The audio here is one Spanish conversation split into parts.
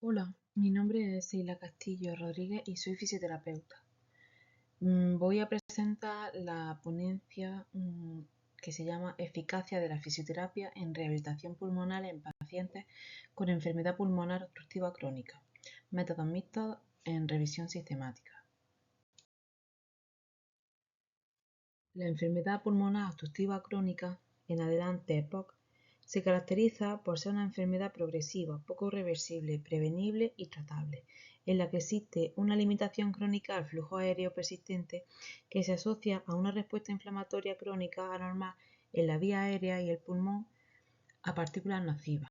Hola, mi nombre es Seila Castillo Rodríguez y soy fisioterapeuta. Voy a presentar la ponencia que se llama Eficacia de la fisioterapia en rehabilitación pulmonar en pacientes con enfermedad pulmonar obstructiva crónica. Métodos mixtos en revisión sistemática. La enfermedad pulmonar obstructiva crónica, en adelante EPOC, se caracteriza por ser una enfermedad progresiva, poco reversible, prevenible y tratable, en la que existe una limitación crónica al flujo aéreo persistente que se asocia a una respuesta inflamatoria crónica anormal en la vía aérea y el pulmón a partículas nocivas.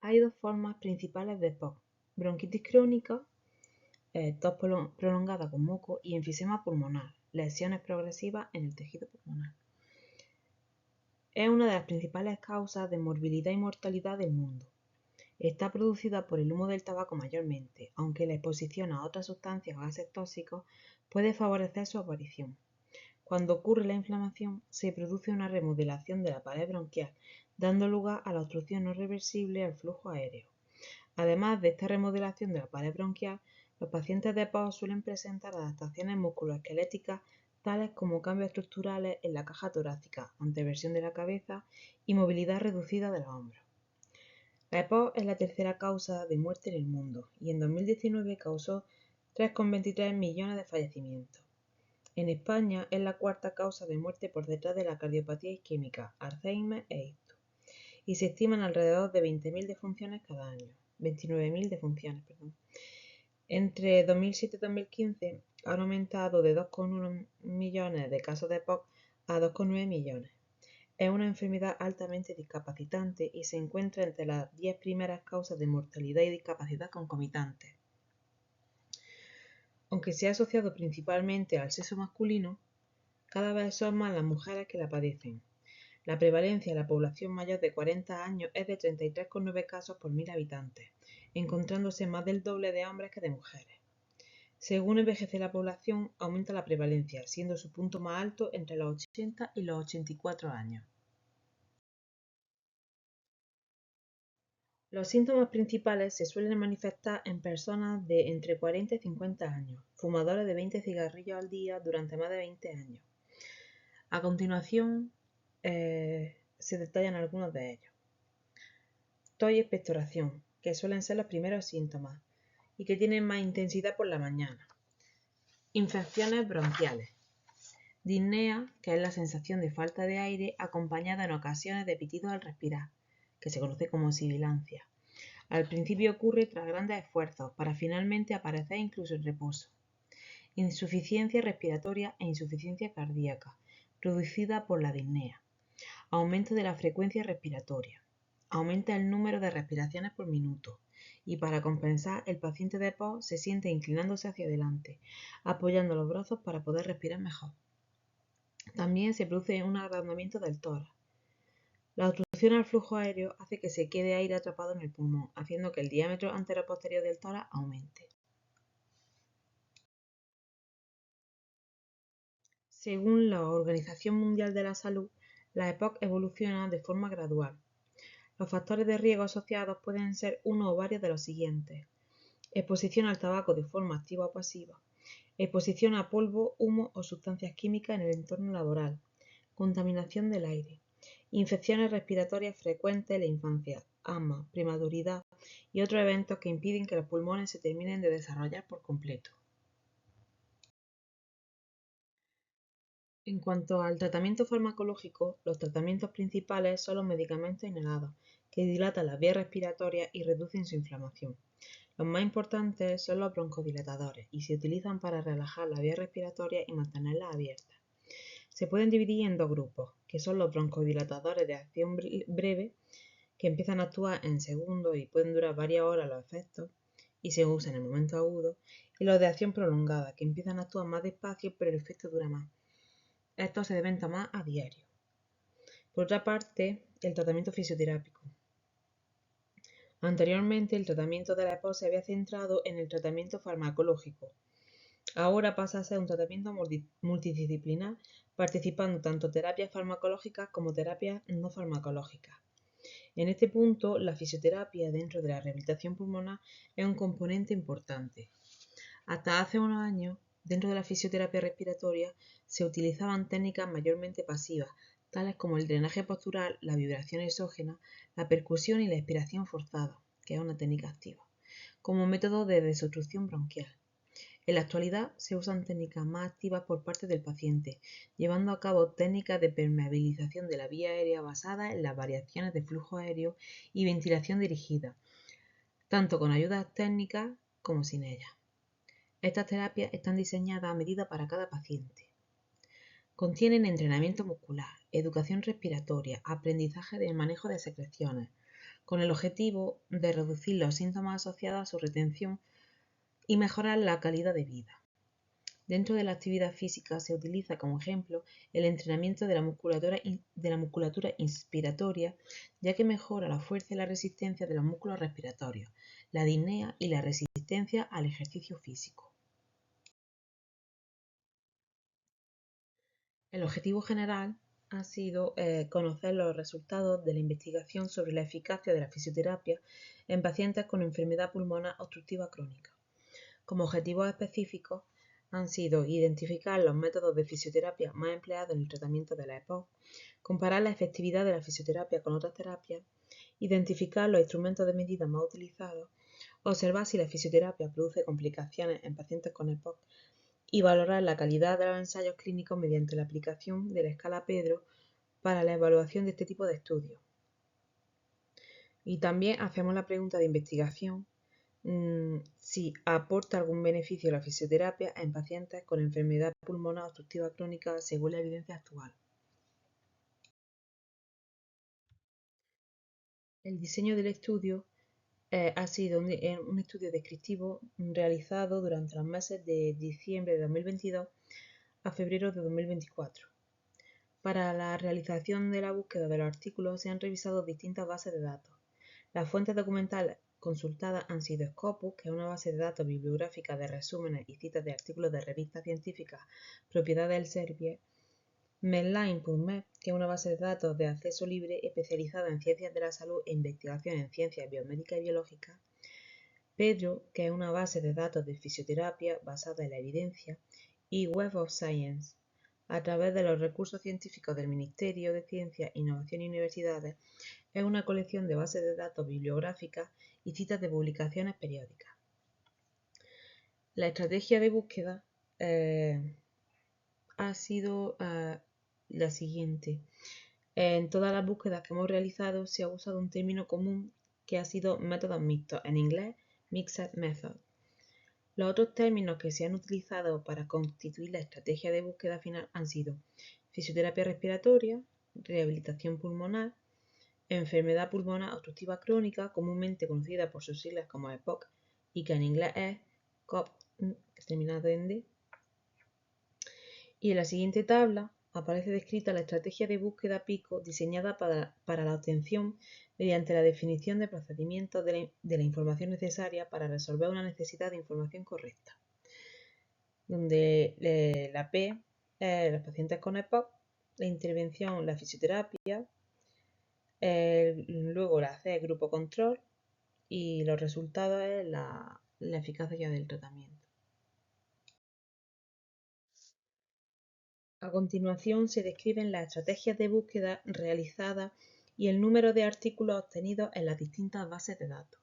Hay dos formas principales de EPOC: bronquitis crónica, tos prolongada con moco, y enfisema pulmonar, lesiones progresivas en el tejido pulmonar. Es una de las principales causas de morbilidad y mortalidad del mundo. Está producida por el humo del tabaco mayormente, aunque la exposición a otras sustancias o gases tóxicos puede favorecer su aparición. Cuando ocurre la inflamación, se produce una remodelación de la pared bronquial, dando lugar a la obstrucción no reversible al flujo aéreo. Además de esta remodelación de la pared bronquial, los pacientes de EPOC suelen presentar adaptaciones musculoesqueléticas tales como cambios estructurales en la caja torácica, anteversión de la cabeza y movilidad reducida de los hombros. La EPOC es la tercera causa de muerte en el mundo y en 2019 causó 3,23 millones de fallecimientos. En España es la cuarta causa de muerte por detrás de la cardiopatía isquémica, Alzheimer e ictus, y se estiman alrededor de 20.000 defunciones cada año. 29.000 defunciones, perdón. Entre 2007 y 2015 han aumentado de 2,1 millones de casos de EPOC a 2,9 millones. Es una enfermedad altamente discapacitante y se encuentra entre las 10 primeras causas de mortalidad y discapacidad concomitantes. Aunque se ha asociado principalmente al sexo masculino, cada vez son más las mujeres que la padecen. La prevalencia en la población mayor de 40 años es de 33,9 casos por 1.000 habitantes, encontrándose más del doble de hombres que de mujeres. Según envejece la población, aumenta la prevalencia, siendo su punto más alto entre los 80 y los 84 años. Los síntomas principales se suelen manifestar en personas de entre 40 y 50 años, fumadores de 20 cigarrillos al día durante más de 20 años. A continuación, se detallan algunos de ellos. Tos y expectoración, que suelen ser los primeros síntomas y que tienen más intensidad por la mañana. Infecciones bronquiales. Disnea, que es la sensación de falta de aire acompañada en ocasiones de pitidos al respirar, que se conoce como sibilancia. Al principio ocurre tras grandes esfuerzos, para finalmente aparecer incluso en reposo. Insuficiencia respiratoria e insuficiencia cardíaca, producida por la disnea. Aumento de la frecuencia respiratoria. Aumenta el número de respiraciones por minuto. Y para compensar, el paciente de EPOC se siente inclinándose hacia adelante, apoyando los brazos para poder respirar mejor. También se produce un agrandamiento del tórax. La obstrucción al flujo aéreo hace que se quede aire atrapado en el pulmón, haciendo que el diámetro anteroposterior del tórax aumente. Según la Organización Mundial de la Salud, la EPOC evoluciona de forma gradual. Los factores de riesgo asociados pueden ser uno o varios de los siguientes: exposición al tabaco de forma activa o pasiva, exposición a polvo, humo o sustancias químicas en el entorno laboral, contaminación del aire, infecciones respiratorias frecuentes en la infancia, asma, prematuridad y otros eventos que impiden que los pulmones se terminen de desarrollar por completo. En cuanto al tratamiento farmacológico, los tratamientos principales son los medicamentos inhalados, que dilatan las vías respiratorias y reducen su inflamación. Los más importantes son los broncodilatadores y se utilizan para relajar las vías respiratorias y mantenerlas abiertas. Se pueden dividir en dos grupos, que son los broncodilatadores de acción breve, que empiezan a actuar en segundos y pueden durar varias horas los efectos y se usan en el momento agudo, y los de acción prolongada, que empiezan a actuar más despacio pero el efecto dura más. Estos se deben tomar a diario. Por otra parte, el tratamiento fisioterápico. Anteriormente, el tratamiento de la EPOC se había centrado en el tratamiento farmacológico. Ahora pasa a ser un tratamiento multidisciplinar, participando tanto terapias farmacológicas como terapias no farmacológicas. En este punto, la fisioterapia dentro de la rehabilitación pulmonar es un componente importante. Hasta hace unos años, dentro de la fisioterapia respiratoria, se utilizaban técnicas mayormente pasivas, tales como el drenaje postural, la vibración exógena, la percusión y la expiración forzada, que es una técnica activa, como método de desobstrucción bronquial. En la actualidad se usan técnicas más activas por parte del paciente, llevando a cabo técnicas de permeabilización de la vía aérea basadas en las variaciones de flujo aéreo y ventilación dirigida, tanto con ayudas técnicas como sin ellas. Estas terapias están diseñadas a medida para cada paciente. Contienen entrenamiento muscular, educación respiratoria, aprendizaje del manejo de secreciones, con el objetivo de reducir los síntomas asociados a su retención y mejorar la calidad de vida. Dentro de la actividad física se utiliza como ejemplo el entrenamiento de la musculatura inspiratoria, ya que mejora la fuerza y la resistencia de los músculos respiratorios, la disnea y la resistencia al ejercicio físico. El objetivo general ha sido conocer los resultados de la investigación sobre la eficacia de la fisioterapia en pacientes con enfermedad pulmonar obstructiva crónica. Como objetivos específicos han sido identificar los métodos de fisioterapia más empleados en el tratamiento de la EPOC, comparar la efectividad de la fisioterapia con otras terapias, identificar los instrumentos de medida más utilizados, observar si la fisioterapia produce complicaciones en pacientes con EPOC y valorar la calidad de los ensayos clínicos mediante la aplicación de la escala Pedro para la evaluación de este tipo de estudios. Y también hacemos la pregunta de investigación si aporta algún beneficio la fisioterapia en pacientes con enfermedad pulmonar obstructiva crónica según la evidencia actual. El diseño del estudio ha sido un estudio descriptivo realizado durante los meses de diciembre de 2022 a febrero de 2024. Para la realización de la búsqueda de los artículos se han revisado distintas bases de datos. Las fuentes documentales consultadas han sido Scopus, que es una base de datos bibliográfica de resúmenes y citas de artículos de revistas científicas propiedad del Elsevier, Medline.med, que es una base de datos de acceso libre especializada en ciencias de la salud e investigación en ciencias biomédicas y biológicas, Pedro, que es una base de datos de fisioterapia basada en la evidencia, y Web of Science. A través de los recursos científicos del Ministerio de Ciencia, Innovación y Universidades, es una colección de bases de datos bibliográficas y citas de publicaciones periódicas. La estrategia de búsqueda ha sido la siguiente. En todas las búsquedas que hemos realizado se ha usado un término común que ha sido métodos mixtos, en inglés Mixed Method. Los otros términos que se han utilizado para constituir la estrategia de búsqueda final han sido fisioterapia respiratoria, rehabilitación pulmonar, enfermedad pulmonar obstructiva crónica, comúnmente conocida por sus siglas como EPOC y que en inglés es COP, terminado en D. Y en la siguiente tabla aparece descrita la estrategia de búsqueda PICO diseñada para la obtención mediante la definición de procedimientos de la información necesaria para resolver una necesidad de información correcta, donde la P es los pacientes con EPOC, la intervención, la fisioterapia, luego la C es grupo control y los resultados es la eficacia del tratamiento. A continuación se describen las estrategias de búsqueda realizadas y el número de artículos obtenidos en las distintas bases de datos.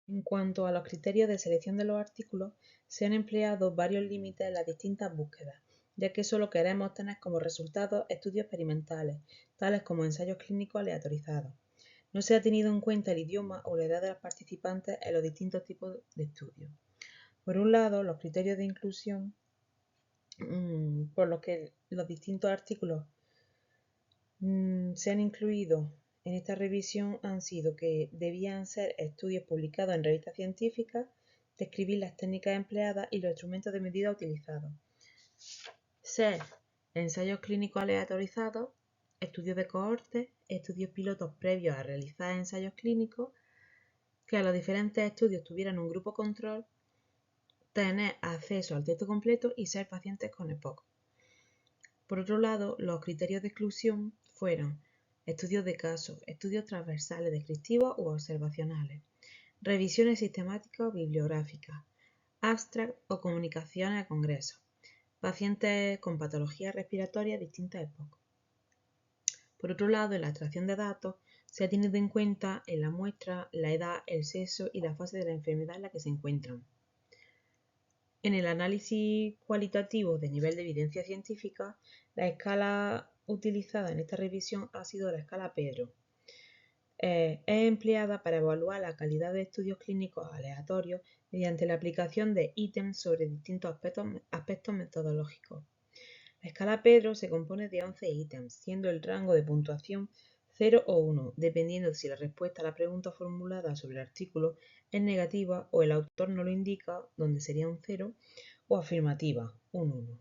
En cuanto a los criterios de selección de los artículos, se han empleado varios límites en las distintas búsquedas, ya que solo queremos tener como resultados estudios experimentales, tales como ensayos clínicos aleatorizados. No se ha tenido en cuenta el idioma o la edad de los participantes en los distintos tipos de estudios. Por un lado, los criterios de inclusión, por los que los distintos artículos se han incluido en esta revisión han sido que debían ser estudios publicados en revistas científicas, describir las técnicas empleadas y los instrumentos de medida utilizados. Ser ensayos clínicos aleatorizados, estudios de cohortes, estudios pilotos previos a realizar ensayos clínicos, que a los diferentes estudios tuvieran un grupo control, tener acceso al texto completo y ser pacientes con EPOC. Por otro lado, los criterios de exclusión fueron estudios de casos, estudios transversales descriptivos u observacionales, revisiones sistemáticas o bibliográficas, abstract o comunicaciones a congresos, pacientes con patologías respiratorias de distintas épocas. Por otro lado, en la extracción de datos se ha tenido en cuenta en la muestra la edad, el sexo y la fase de la enfermedad en la que se encuentran. En el análisis cualitativo de nivel de evidencia científica, la escala utilizada en esta revisión ha sido la escala Pedro. Es empleada para evaluar la calidad de estudios clínicos aleatorios mediante la aplicación de ítems sobre distintos aspectos metodológicos. La escala Pedro se compone de 11 ítems, siendo el rango de puntuación 0 o 1, dependiendo de si la respuesta a la pregunta formulada sobre el artículo es negativa o el autor no lo indica, donde sería un 0, o afirmativa, un 1.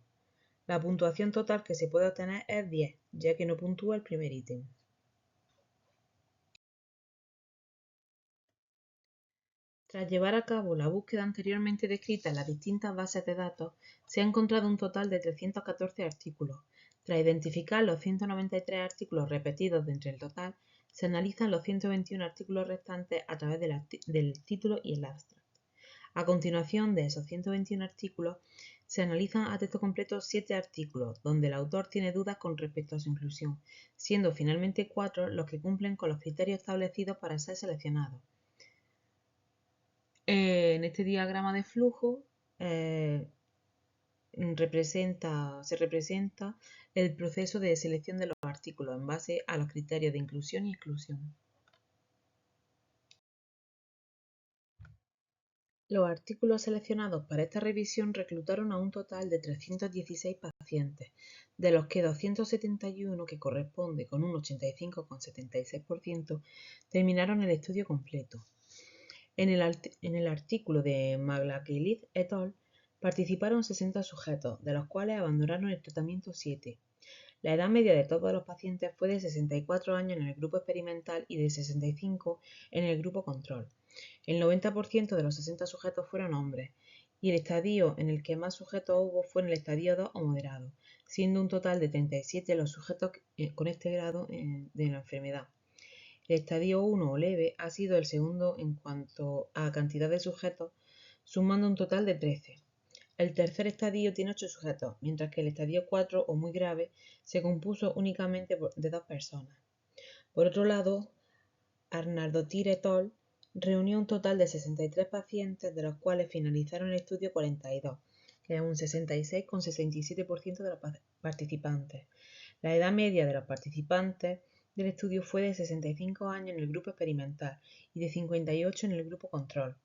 La puntuación total que se puede obtener es 10, ya que no puntúa el primer ítem. Tras llevar a cabo la búsqueda anteriormente descrita en las distintas bases de datos, se ha encontrado un total de 314 artículos. Tras identificar los 193 artículos repetidos de entre el total, se analizan los 121 artículos restantes a través del título y el abstract. A continuación de esos 121 artículos, se analizan a texto completo 7 artículos, donde el autor tiene dudas con respecto a su inclusión, siendo finalmente 4 los que cumplen con los criterios establecidos para ser seleccionados. En este diagrama de flujo se representa el proceso de selección de los artículos en base a los criterios de inclusión y exclusión. Los artículos seleccionados para esta revisión reclutaron a un total de 316 pacientes, de los que 271, que corresponde con un 85,76%, terminaron el estudio completo. En el artículo de Maglakilid et al. Participaron 60 sujetos, de los cuales abandonaron el tratamiento 7. La edad media de todos los pacientes fue de 64 años en el grupo experimental y de 65 en el grupo control. El 90% de los 60 sujetos fueron hombres, y el estadio en el que más sujetos hubo fue en el estadio 2 o moderado, siendo un total de 37 los sujetos con este grado de la enfermedad. El estadio 1 o leve ha sido el segundo en cuanto a cantidad de sujetos, sumando un total de 13. El tercer estadio tiene 8 sujetos, mientras que el estadio 4 o muy grave se compuso únicamente de 2 personas. Por otro lado, Arnaldotir et al. Reunió un total de 63 pacientes, de los cuales finalizaron el estudio 42, que es un 66,67% de los participantes. La edad media de los participantes del estudio fue de 65 años en el grupo experimental y de 58 en el grupo control.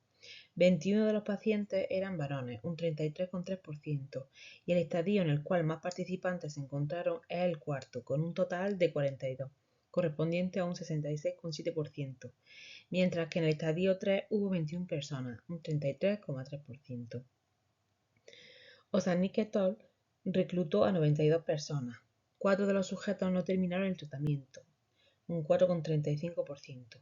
21 de los pacientes eran varones, un 33,3%, y el estadio en el cual más participantes se encontraron es el cuarto, con un total de 42, correspondiente a un 66,7%, mientras que en el estadio 3 hubo 21 personas, un 33,3%. Ozannik et al. Reclutó a 92 personas. 4 de los sujetos no terminaron el tratamiento, un 4,35%.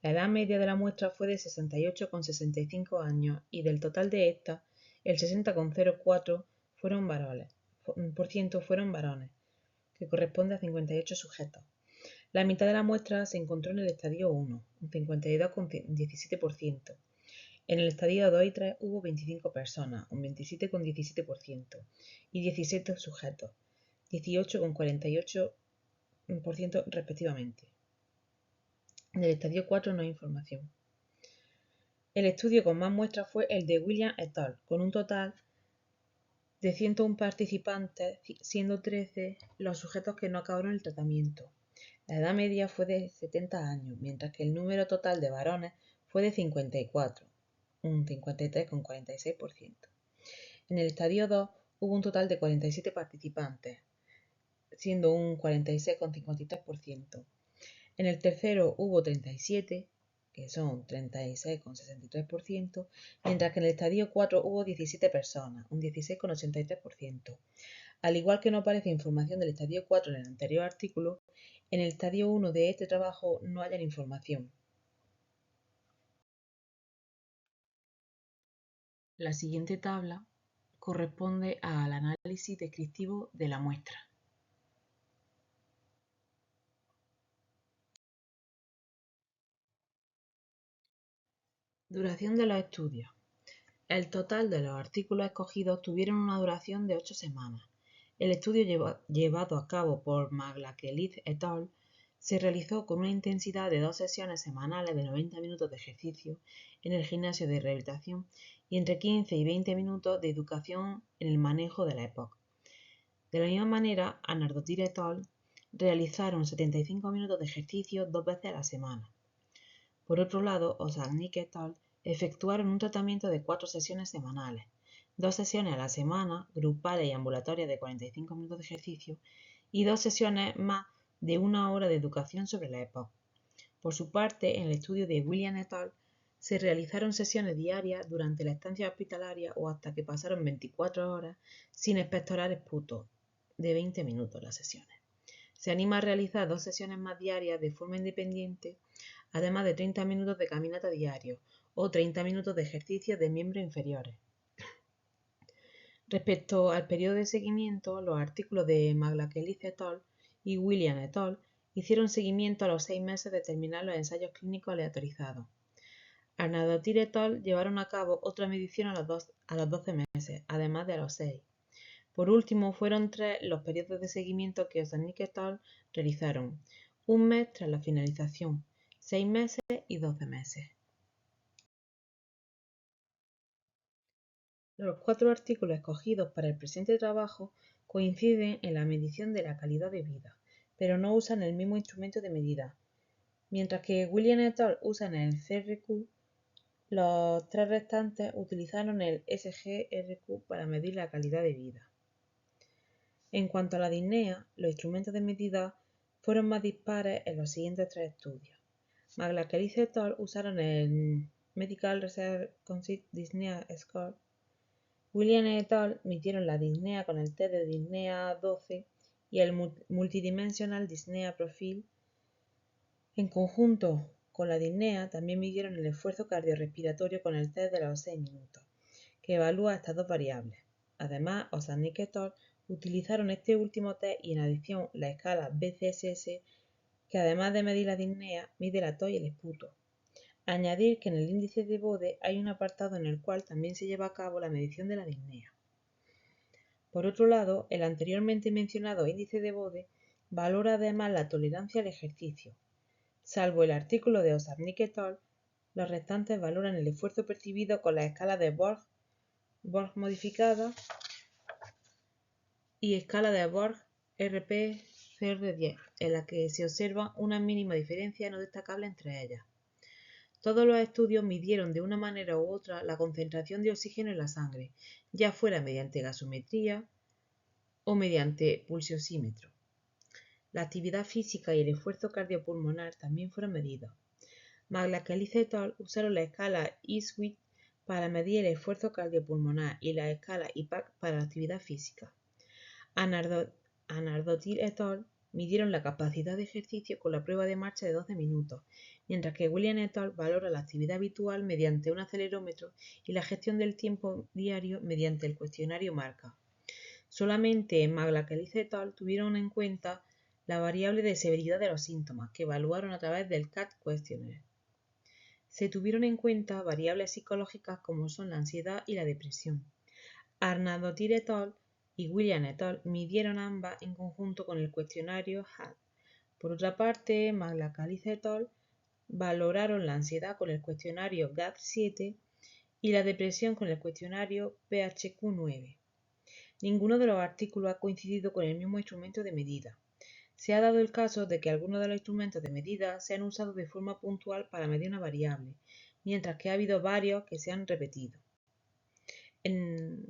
La edad media de la muestra fue de 68,65 años y del total de estas, el 60,04% fueron varones, que corresponde a 58 sujetos. La mitad de la muestra se encontró en el estadio 1, un 52,17%. En el estadio 2 y 3 hubo 25 personas, un 27,17%, y 17 sujetos, 18,48% respectivamente. Del estadio 4 no hay información. El estudio con más muestras fue el de Williams et al., con un total de 101 participantes, siendo 13 los sujetos que no acabaron el tratamiento. La edad media fue de 70 años, mientras que el número total de varones fue de 54, un 53,46%. En el estadio 2 hubo un total de 47 participantes, siendo un 46,53%. En el tercero hubo 37, que son 36,63%, mientras que en el estadio 4 hubo 17 personas, un 16,83%. Al igual que no aparece información del estadio 4 en el anterior artículo, en el estadio 1 de este trabajo no hay información. La siguiente tabla corresponde al análisis descriptivo de la muestra. Duración de los estudios. El total de los artículos escogidos tuvieron una duración de 8 semanas. El estudio llevado a cabo por Maglakelit et al. Se realizó con una intensidad de 2 sesiones semanales de 90 minutos de ejercicio en el gimnasio de rehabilitación y entre 15 y 20 minutos de educación en el manejo de la EPOC. De la misma manera, Anardotir et al. Realizaron 75 minutos de ejercicio 2 veces a la semana. Por otro lado, Osagnik et al. Efectuaron un tratamiento de 4 sesiones semanales, 2 sesiones a la semana, grupales y ambulatorias de 45 minutos de ejercicio, y 2 sesiones más de 1 hora de educación sobre la EPOC. Por su parte, en el estudio de William et al. Se realizaron sesiones diarias durante la estancia hospitalaria o hasta que pasaron 24 horas sin expectorar esputo, de 20 minutos las sesiones. Se anima a realizar 2 sesiones más diarias de forma independiente, además de 30 minutos de caminata diario o 30 minutos de ejercicios de miembros inferiores. Respecto al periodo de seguimiento, los artículos de Maglakelit et al. Y William et al. Hicieron seguimiento a los 6 meses de terminar los ensayos clínicos aleatorizados. Arnaudotir et al. Llevaron a cabo otra medición a los 12 meses, además de a los 6. Por último, fueron 3 los periodos de seguimiento que Osagnik et al. Realizaron: un mes tras la finalización, 6 meses y 12 meses. Los 4 artículos escogidos para el presente trabajo coinciden en la medición de la calidad de vida, pero no usan el mismo instrumento de medida. Mientras que William et al. Usan el CRQ, los 3 restantes utilizaron el SGRQ para medir la calidad de vida. En cuanto a la disnea, los instrumentos de medida fueron más dispares en los siguientes 3 estudios. Maglakelit et al. Usaron el Medical Research Council Dyspnea Score. William et al. Midieron la disnea con el test de disnea 12 y el Multidimensional Dyspnea Profile. En conjunto con la disnea, también midieron el esfuerzo cardiorrespiratorio con el test de los 6 minutos, que evalúa estas 2 variables. Además, Osagnik et al. Utilizaron este último test y en adición la escala BCSS, que además de medir la disnea, mide la tos y el esputo. Añadir que en el índice de Bode hay un apartado en el cual también se lleva a cabo la medición de la disnea. Por otro lado, el anteriormente mencionado índice de Bode valora además la tolerancia al ejercicio. Salvo el artículo de Osagnik et al., los restantes valoran el esfuerzo percibido con la escala de Borg modificada y escala de Borg RP-CR10, en la que se observa una mínima diferencia no destacable entre ellas. Todos los estudios midieron de una manera u otra la concentración de oxígeno en la sangre, ya fuera mediante gasometría o mediante pulsiosímetro. La actividad física y el esfuerzo cardiopulmonar también fueron medidos. Maglakelit et al. Usaron la escala ISWIT para medir el esfuerzo cardiopulmonar y la escala IPAC para la actividad física. Anardotir et al. Midieron la capacidad de ejercicio con la prueba de marcha de 12 minutos, mientras que William et al. Valora la actividad habitual mediante un acelerómetro y la gestión del tiempo diario mediante el cuestionario marca. Solamente Maglakelit et al. Tuvieron en cuenta la variable de severidad de los síntomas, que evaluaron a través del CAT Questionnaire. Se tuvieron en cuenta variables psicológicas como son la ansiedad y la depresión. Arnaudotir et al. Y William et al. Midieron ambas en conjunto con el cuestionario HAD. Por otra parte, Maglakelit et al. Valoraron la ansiedad con el cuestionario GAD-7 y la depresión con el cuestionario PHQ-9. Ninguno de los artículos ha coincidido con el mismo instrumento de medida. Se ha dado el caso de que algunos de los instrumentos de medida se han usado de forma puntual para medir una variable, mientras que ha habido varios que se han repetido. En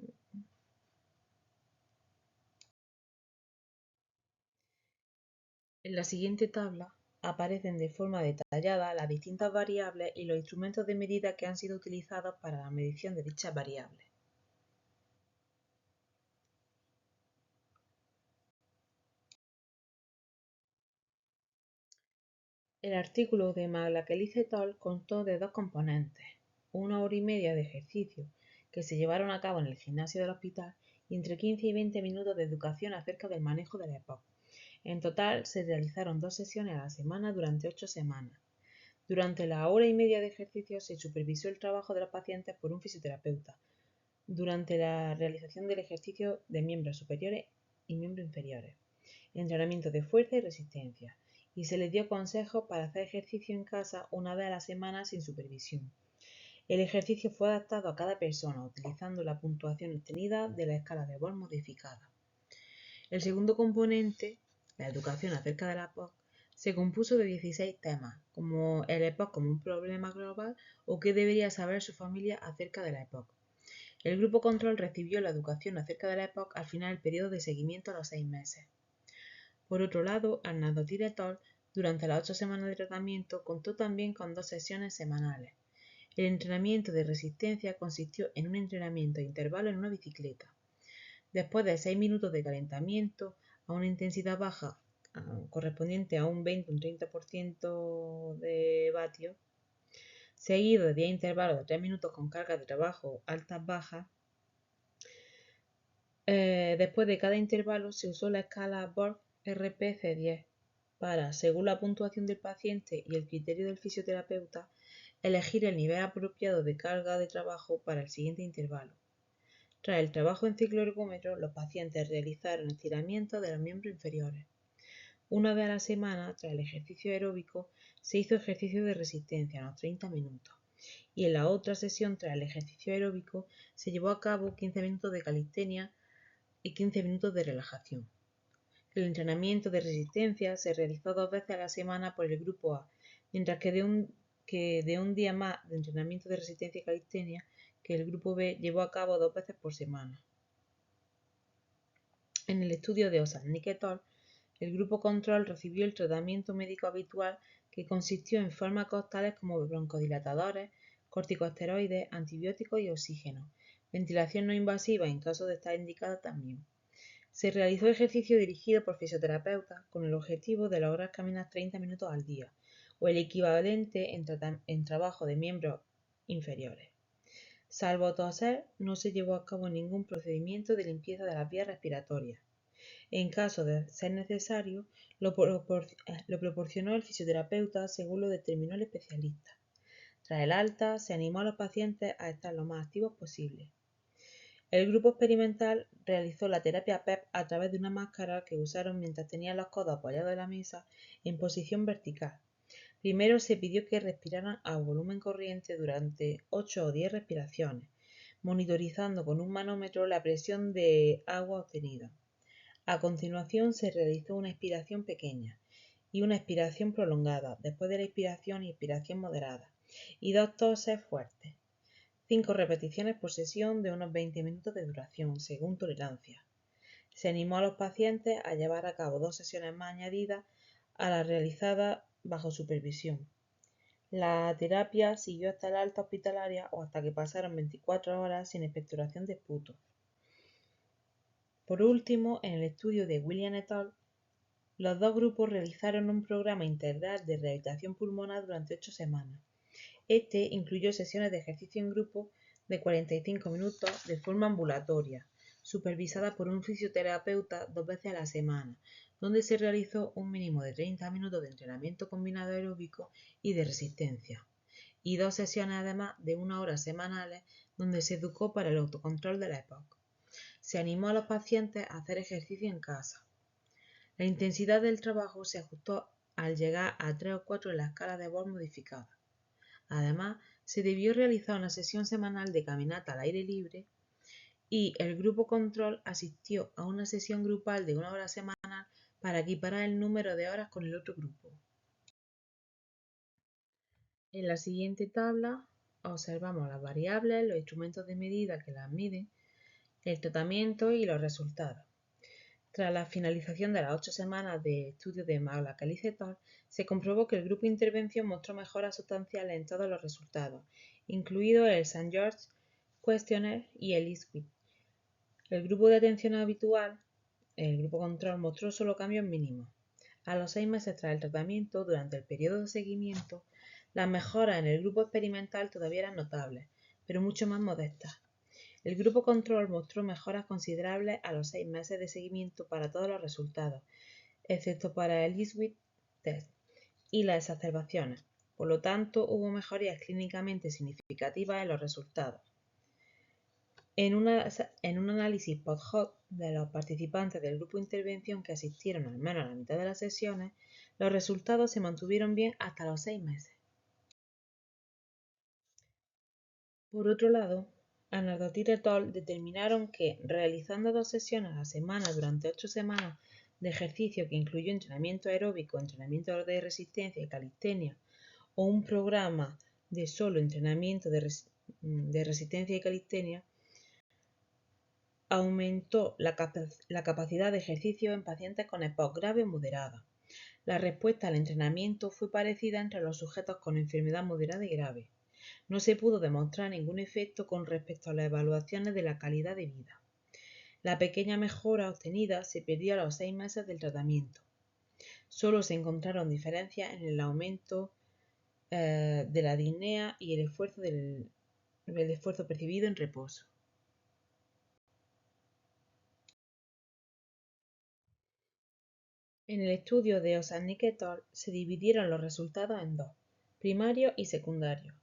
la siguiente tabla aparecen de forma detallada las distintas variables y los instrumentos de medida que han sido utilizados para la medición de dichas variables. El artículo de Maglakelit et al. Contó de 2 componentes: 1 hora y media de ejercicio, que se llevaron a cabo en el gimnasio del hospital y entre 15 y 20 minutos de educación acerca del manejo de la EPOC. En total, se realizaron 2 sesiones a la semana durante 8 semanas. Durante la hora y media de ejercicio se supervisó el trabajo de los pacientes por un fisioterapeuta, durante la realización del ejercicio de miembros superiores y miembros inferiores, entrenamiento de fuerza y resistencia, y se les dio consejos para hacer ejercicio en casa una vez a la semana sin supervisión. El ejercicio fue adaptado a cada persona utilizando la puntuación obtenida de la escala de Born modificada. El segundo componente, la educación acerca de la EPOC, se compuso de 16 temas, como el EPOC como un problema global o qué debería saber su familia acerca de la EPOC. El grupo control recibió la educación acerca de la EPOC al final del periodo de seguimiento a los 6 meses. Por otro lado, Arnaldotti et al. Durante las 8 semanas de tratamiento contó también con 2 sesiones semanales. El entrenamiento de resistencia consistió en un entrenamiento a intervalo en una bicicleta. Después de 6 minutos de calentamiento a una intensidad baja correspondiente a un 20 o un 30% de vatios, seguido de 10 intervalos de 3 minutos con cargas de trabajo altas-bajas. Después de cada intervalo se usó la escala Borg RPC10 para, según la puntuación del paciente y el criterio del fisioterapeuta, elegir el nivel apropiado de carga de trabajo para el siguiente intervalo. Tras el trabajo en ciclo ergómetro, los pacientes realizaron estiramientos de los miembros inferiores. Una vez a la semana, tras el ejercicio aeróbico, se hizo ejercicio de resistencia unos 30 minutos. Y en la otra sesión, tras el ejercicio aeróbico, se llevó a cabo 15 minutos de calistenia y 15 minutos de relajación. El entrenamiento de resistencia se realizó 2 veces a la semana por el grupo A, mientras que de un día más de entrenamiento de resistencia y calistenia que el grupo B llevó a cabo 2 veces por semana. En el estudio de Osadnik et al., el grupo control recibió el tratamiento médico habitual que consistió en fármacos tales como broncodilatadores, corticosteroides, antibióticos y oxígeno, ventilación no invasiva en caso de estar indicada también. Se realizó ejercicio dirigido por fisioterapeutas con el objetivo de lograr caminar 30 minutos al día, o el equivalente en trabajo de miembros inferiores. Salvo toser, no se llevó a cabo ningún procedimiento de limpieza de las vías respiratorias. En caso de ser necesario, lo proporcionó el fisioterapeuta según lo determinó el especialista. Tras el alta, se animó a los pacientes a estar lo más activos posible. El grupo experimental realizó la terapia PEP a través de una máscara que usaron mientras tenían los codos apoyados en la mesa en posición vertical. Primero se pidió que respiraran a volumen corriente durante 8 o 10 respiraciones, monitorizando con un manómetro la presión de agua obtenida. A continuación se realizó una expiración pequeña y una expiración prolongada, después de la inspiración y expiración moderada, y 2 toses fuertes. 5 repeticiones por sesión de unos 20 minutos de duración, según tolerancia. Se animó a los pacientes a llevar a cabo 2 sesiones más añadidas a las realizadas bajo supervisión. La terapia siguió hasta la alta hospitalaria o hasta que pasaron 24 horas sin expectoración de esputo. Por último, en el estudio de William et al., los 2 grupos realizaron un programa integral de rehabilitación pulmonar durante 8 semanas. Este incluyó sesiones de ejercicio en grupo de 45 minutos de forma ambulatoria, supervisada por un fisioterapeuta 2 veces a la semana, donde se realizó un mínimo de 30 minutos de entrenamiento combinado aeróbico y de resistencia, y 2 sesiones además de 1 hora semanales donde se educó para el autocontrol de la EPOC. Se animó a los pacientes a hacer ejercicio en casa. La intensidad del trabajo se ajustó al llegar a 3 o 4 en la escala de Born modificada. Además, se debió realizar una sesión semanal de caminata al aire libre y el grupo control asistió a una sesión grupal de 1 hora semanal para equiparar el número de horas con el otro grupo. En la siguiente tabla observamos las variables, los instrumentos de medida que las miden, el tratamiento y los resultados. Tras la finalización de las 8 semanas de estudio de Maglacalice et al., se comprobó que el grupo de intervención mostró mejoras sustanciales en todos los resultados, incluido el St. George Questionnaire y el ISQUID. El grupo de atención habitual, el grupo control, mostró solo cambios mínimos. A los 6 meses tras el tratamiento, durante el periodo de seguimiento, las mejoras en el grupo experimental todavía eran notables, pero mucho más modestas. El grupo control mostró mejoras considerables a los 6 meses de seguimiento para todos los resultados, excepto para el Ipswich test y las exacerbaciones. Por lo tanto, hubo mejorías clínicamente significativas en los resultados. En un análisis post-hoc de los participantes del grupo de intervención que asistieron al menos a la mitad de las sesiones, los resultados se mantuvieron bien hasta los 6 meses. Por otro lado, Anardotir et al. Determinaron que, realizando 2 sesiones a la semana durante 8 semanas de ejercicio que incluyó entrenamiento aeróbico, entrenamiento de resistencia y calistenia, o un programa de solo entrenamiento de resistencia y calistenia, aumentó la capacidad de ejercicio en pacientes con EPOC grave o moderada. La respuesta al entrenamiento fue parecida entre los sujetos con enfermedad moderada y grave. No se pudo demostrar ningún efecto con respecto a las evaluaciones de la calidad de vida. La pequeña mejora obtenida se perdió a los 6 meses del tratamiento. Solo se encontraron diferencias en el aumento de la disnea y el esfuerzo percibido en reposo. En el estudio de Ossadnik et al. Se dividieron los resultados en dos, primarios y secundarios.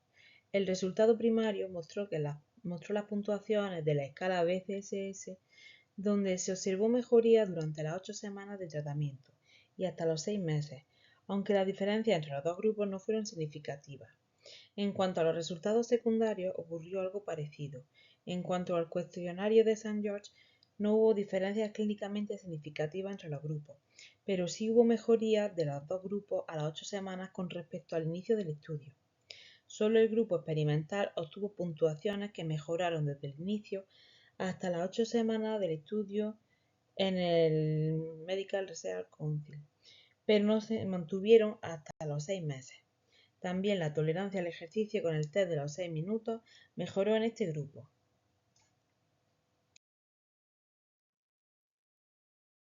El resultado primario mostró las puntuaciones de la escala BCSS, donde se observó mejoría durante las 8 semanas de tratamiento y hasta los 6 meses, aunque las diferencias entre los dos grupos no fueron significativas. En cuanto a los resultados secundarios, ocurrió algo parecido. En cuanto al cuestionario de St. George, no hubo diferencias clínicamente significativas entre los grupos, pero sí hubo mejoría de los dos grupos a las 8 semanas con respecto al inicio del estudio. Solo el grupo experimental obtuvo puntuaciones que mejoraron desde el inicio hasta las 8 semanas del estudio en el Medical Research Council, pero no se mantuvieron hasta los 6 meses. También la tolerancia al ejercicio con el test de los 6 minutos mejoró en este grupo.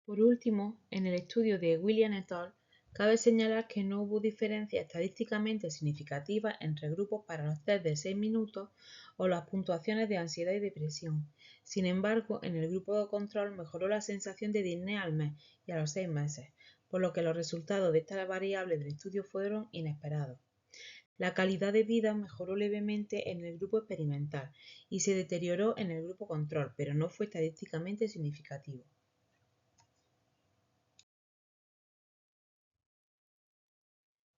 Por último, en el estudio de William et al., cabe señalar que no hubo diferencias estadísticamente significativas entre grupos para los test de 6 minutos o las puntuaciones de ansiedad y depresión. Sin embargo, en el grupo de control mejoró la sensación de disnea al mes y a los 6 meses, por lo que los resultados de esta variable del estudio fueron inesperados. La calidad de vida mejoró levemente en el grupo experimental y se deterioró en el grupo control, pero no fue estadísticamente significativo.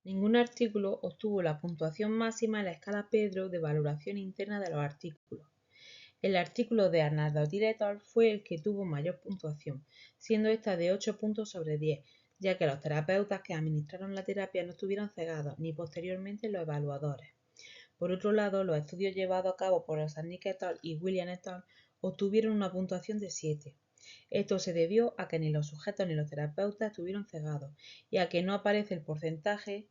Ningún artículo obtuvo la puntuación máxima en la escala Pedro de valoración interna de los artículos. El artículo de Anardotir et al. Fue el que tuvo mayor puntuación, siendo esta de 8 puntos sobre 10, ya que los terapeutas que administraron la terapia no estuvieron cegados, ni posteriormente los evaluadores. Por otro lado, los estudios llevados a cabo por Ossadnik et al. Y William et al. Obtuvieron una puntuación de 7. Esto se debió a que ni los sujetos ni los terapeutas estuvieron cegados y a que no aparece el porcentaje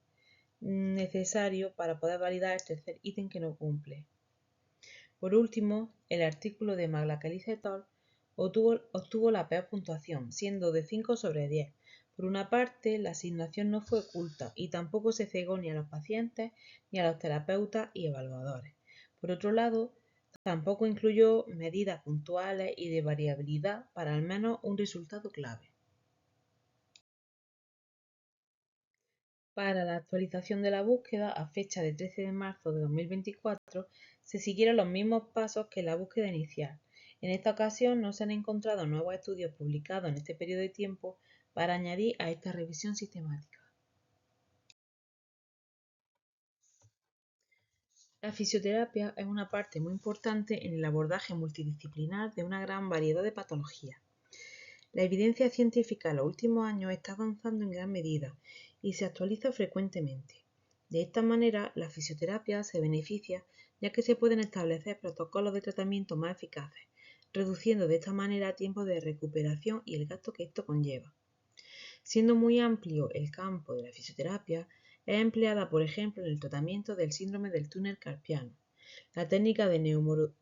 necesario para poder validar el tercer ítem que no cumple. Por último, el artículo de Maglakaliz et al. Obtuvo la peor puntuación, siendo de 5 sobre 10. Por una parte, la asignación no fue oculta y tampoco se cegó ni a los pacientes ni a los terapeutas y evaluadores. Por otro lado, tampoco incluyó medidas puntuales y de variabilidad para al menos un resultado clave. Para la actualización de la búsqueda, a fecha de 13 de marzo de 2024, se siguieron los mismos pasos que en la búsqueda inicial. En esta ocasión no se han encontrado nuevos estudios publicados en este periodo de tiempo para añadir a esta revisión sistemática. La fisioterapia es una parte muy importante en el abordaje multidisciplinar de una gran variedad de patologías. La evidencia científica en los últimos años está avanzando en gran medida y se actualiza frecuentemente. De esta manera, la fisioterapia se beneficia ya que se pueden establecer protocolos de tratamiento más eficaces, reduciendo de esta manera tiempos de recuperación y el gasto que esto conlleva. Siendo muy amplio el campo de la fisioterapia, es empleada, por ejemplo, en el tratamiento del síndrome del túnel carpiano. La técnica de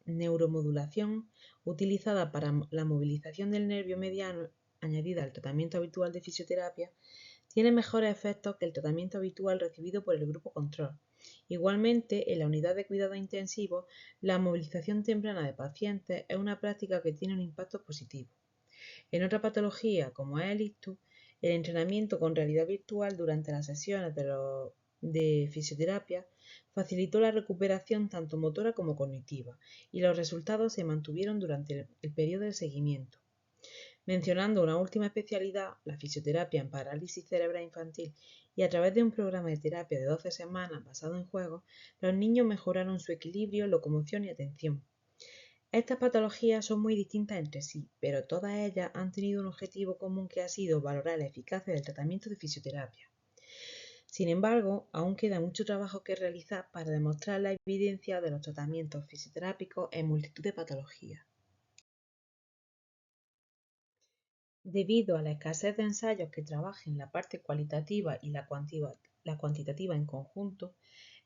neuromodulación utilizada para la movilización del nervio mediano, añadida al tratamiento habitual de fisioterapia, tiene mejores efectos que el tratamiento habitual recibido por el grupo control, Igualmente, en la unidad de cuidados intensivos, la movilización temprana de pacientes es una práctica que tiene un impacto positivo. En otra patología, como es el ictus, el entrenamiento con realidad virtual durante las sesiones de fisioterapia facilitó la recuperación tanto motora como cognitiva, y los resultados se mantuvieron durante el periodo de seguimiento. Mencionando una última especialidad, la fisioterapia en parálisis cerebral infantil, y a través de un programa de terapia de 12 semanas basado en juegos, los niños mejoraron su equilibrio, locomoción y atención. Estas patologías son muy distintas entre sí, pero todas ellas han tenido un objetivo común que ha sido valorar la eficacia del tratamiento de fisioterapia. Sin embargo, aún queda mucho trabajo que realizar para demostrar la evidencia de los tratamientos fisioterápicos en multitud de patologías. Debido a la escasez de ensayos que trabajen la parte cualitativa y la cuantitativa en conjunto,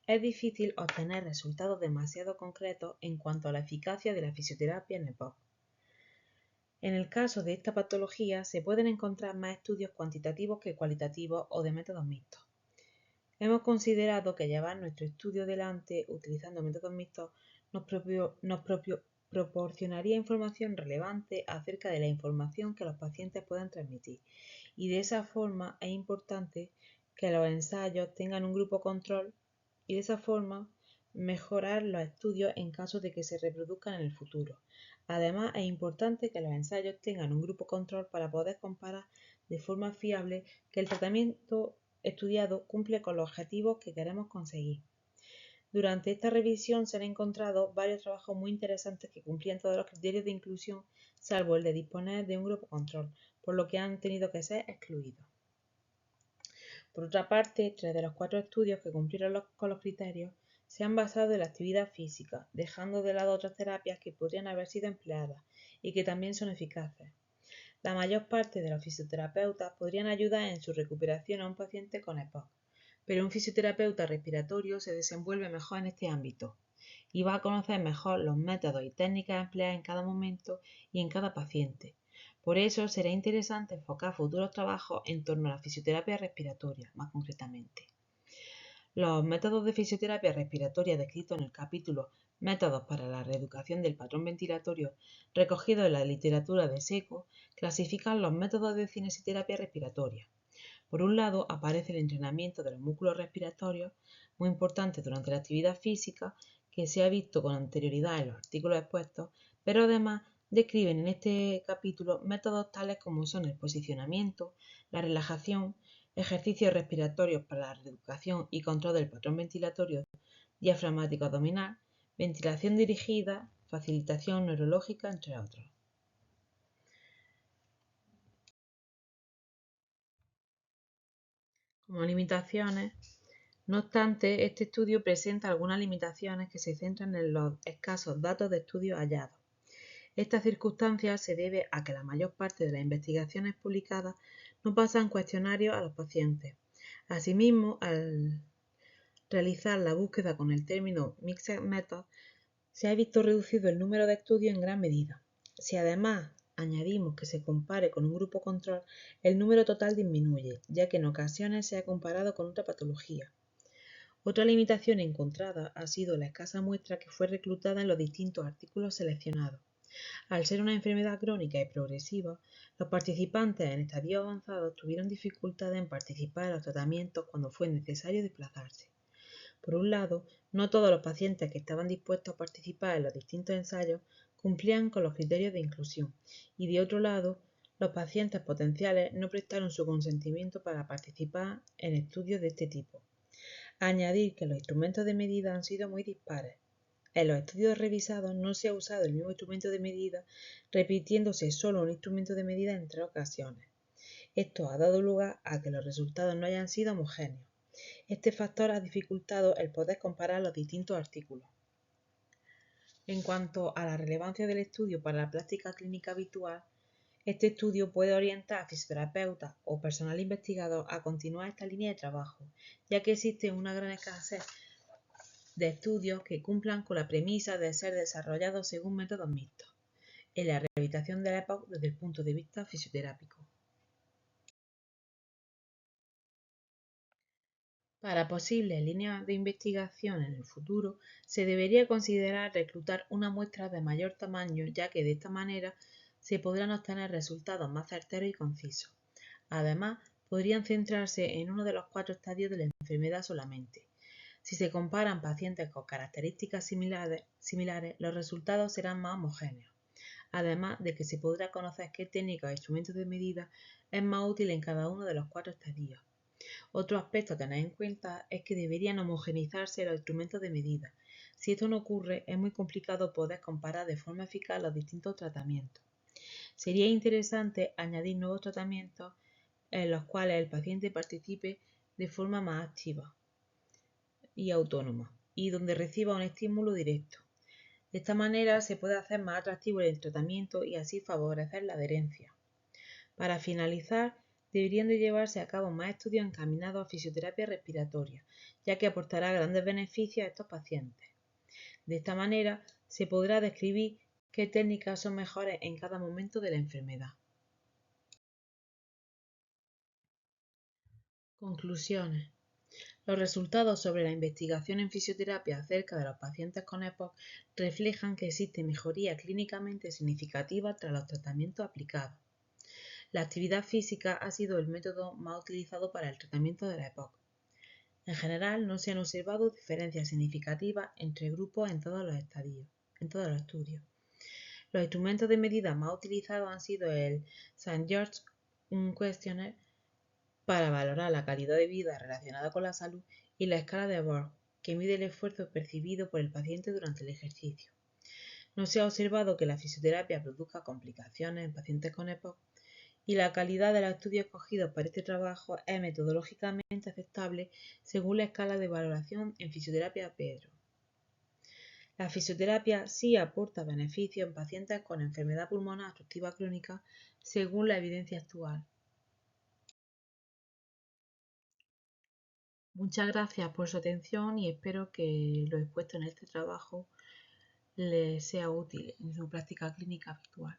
es difícil obtener resultados demasiado concretos en cuanto a la eficacia de la fisioterapia en EPOC. En el caso de esta patología se pueden encontrar más estudios cuantitativos que cualitativos o de métodos mixtos. Hemos considerado que llevar nuestro estudio adelante utilizando métodos mixtos nos proporcionaría información relevante acerca de la información que los pacientes puedan transmitir, y de esa forma es importante que los ensayos tengan un grupo control y de esa forma mejorar los estudios en caso de que se reproduzcan en el futuro. Además, es importante que los ensayos tengan un grupo control para poder comparar de forma fiable que el tratamiento estudiado cumple con los objetivos que queremos conseguir. Durante esta revisión se han encontrado varios trabajos muy interesantes que cumplían todos los criterios de inclusión, salvo el de disponer de un grupo control, por lo que han tenido que ser excluidos. Por otra parte, 3 de los 4 estudios que cumplieron con los criterios se han basado en la actividad física, dejando de lado otras terapias que podrían haber sido empleadas y que también son eficaces. La mayor parte de los fisioterapeutas podrían ayudar en su recuperación a un paciente con EPOC, pero un fisioterapeuta respiratorio se desenvuelve mejor en este ámbito y va a conocer mejor los métodos y técnicas empleadas en cada momento y en cada paciente. Por eso será interesante enfocar futuros trabajos en torno a la fisioterapia respiratoria, más concretamente. Los métodos de fisioterapia respiratoria descritos en el capítulo Métodos para la reeducación del patrón ventilatorio, recogido en la literatura de SECO, clasifican los métodos de cinesiterapia respiratoria. Por un lado, aparece el entrenamiento de los músculos respiratorios, muy importante durante la actividad física, que se ha visto con anterioridad en los artículos expuestos, pero además describen en este capítulo métodos tales como son el posicionamiento, la relajación, ejercicios respiratorios para la reeducación y control del patrón ventilatorio diafragmático abdominal, ventilación dirigida, facilitación neurológica, entre otros. Como limitaciones, no obstante, este estudio presenta algunas limitaciones que se centran en los escasos datos de estudios hallados. Esta circunstancia se debe a que la mayor parte de las investigaciones publicadas no pasan cuestionarios a los pacientes. Asimismo, al realizar la búsqueda con el término Mixed Method, se ha visto reducido el número de estudios en gran medida. Si además añadimos que se compare con un grupo control, el número total disminuye, ya que en ocasiones se ha comparado con otra patología. Otra limitación encontrada ha sido la escasa muestra que fue reclutada en los distintos artículos seleccionados. Al ser una enfermedad crónica y progresiva, los participantes en estadios avanzados tuvieron dificultades en participar en los tratamientos cuando fue necesario desplazarse. Por un lado, no todos los pacientes que estaban dispuestos a participar en los distintos ensayos cumplían con los criterios de inclusión, y de otro lado, los pacientes potenciales no prestaron su consentimiento para participar en estudios de este tipo. Añadir que los instrumentos de medida han sido muy dispares. En los estudios revisados no se ha usado el mismo instrumento de medida, repitiéndose solo un instrumento de medida en 3 ocasiones. Esto ha dado lugar a que los resultados no hayan sido homogéneos. Este factor ha dificultado el poder comparar los distintos artículos. En cuanto a la relevancia del estudio para la práctica clínica habitual, este estudio puede orientar a fisioterapeutas o personal investigador a continuar esta línea de trabajo, ya que existe una gran escasez de estudios que cumplan con la premisa de ser desarrollados según métodos mixtos en la rehabilitación de la EPOC desde el punto de vista fisioterápico. Para posibles líneas de investigación en el futuro, se debería considerar reclutar una muestra de mayor tamaño, ya que de esta manera se podrán obtener resultados más certeros y concisos. Además, podrían centrarse en uno de los 4 estadios de la enfermedad solamente. Si se comparan pacientes con características similares, los resultados serán más homogéneos. Además de que se podrá conocer qué técnica o instrumentos de medida es más útil en cada uno de los 4 estadios. Otro aspecto a tener en cuenta es que deberían homogeneizarse los instrumentos de medida. Si esto no ocurre, es muy complicado poder comparar de forma eficaz los distintos tratamientos. Sería interesante añadir nuevos tratamientos en los cuales el paciente participe de forma más activa y autónoma y donde reciba un estímulo directo. De esta manera se puede hacer más atractivo el tratamiento y así favorecer la adherencia. Para finalizar, deberían de llevarse a cabo más estudios encaminados a fisioterapia respiratoria, ya que aportará grandes beneficios a estos pacientes. De esta manera, se podrá describir qué técnicas son mejores en cada momento de la enfermedad. Conclusiones. Los resultados sobre la investigación en fisioterapia acerca de los pacientes con EPOC reflejan que existe mejoría clínicamente significativa tras los tratamientos aplicados. La actividad física ha sido el método más utilizado para el tratamiento de la EPOC. En general, no se han observado diferencias significativas entre grupos en todos los estudios. Los instrumentos de medida más utilizados han sido el St. George Questionnaire para valorar la calidad de vida relacionada con la salud y la escala de Borg, que mide el esfuerzo percibido por el paciente durante el ejercicio. No se ha observado que la fisioterapia produzca complicaciones en pacientes con EPOC y la calidad de los estudios escogidos para este trabajo es metodológicamente aceptable según la escala de valoración en fisioterapia Pedro. La fisioterapia sí aporta beneficios en pacientes con enfermedad pulmonar obstructiva crónica según la evidencia actual. Muchas gracias por su atención y espero que lo expuesto en este trabajo les sea útil en su práctica clínica habitual.